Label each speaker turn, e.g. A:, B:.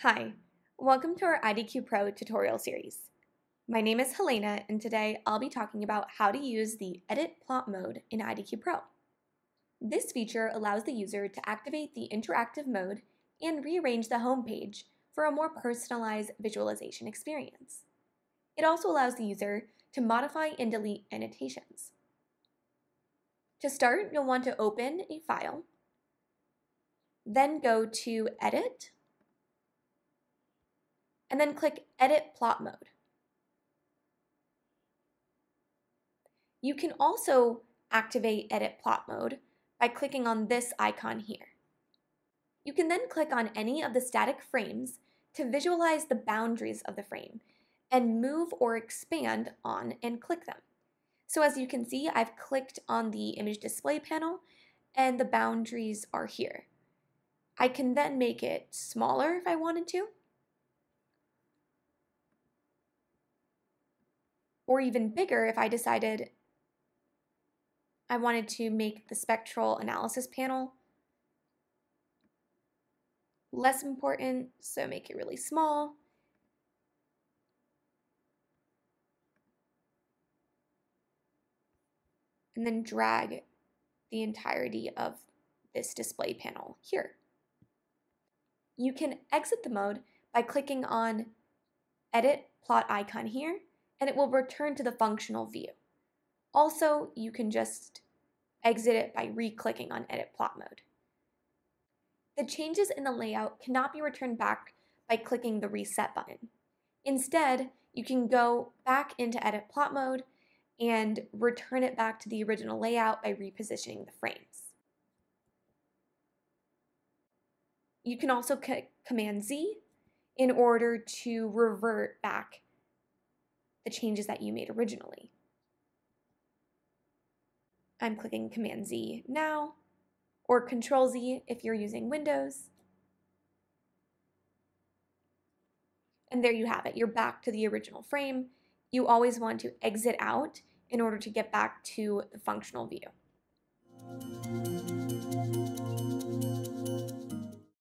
A: Hi, welcome to our IDQ Pro tutorial series. My name is Helena, and today I'll be talking about how to use the Edit Plot mode in IDQ Pro. This feature allows the user to activate the interactive mode and rearrange the home page for a more personalized visualization experience. It also allows the user to modify and delete annotations. To start, you'll want to open a file, then go to Edit, and then click Edit Plot Mode. You can also activate Edit Plot Mode by clicking on this icon here. You can then click on any of the static frames to visualize the boundaries of the frame and move or expand on and click them. So as you can see, I've clicked on the image display panel and the boundaries are here. I can then make it smaller if I wanted to, or even bigger if I decided I wanted to make the spectral analysis panel less important, so make it really small. And then drag the entirety of this display panel here. You can exit the mode by clicking on Edit Plot icon here, and it will return to the functional view. Also, you can just exit it by re-clicking on Edit Plot mode. The changes in the layout cannot be returned back by clicking the Reset button. Instead, you can go back into Edit Plot mode and return it back to the original layout by repositioning the frames. You can also click Command Z in order to revert back the changes that you made originally. I'm clicking Command Z now, or Control Z if you're using Windows. And there you have it. You're back to the original frame. You always want to exit out in order to get back to the functional view.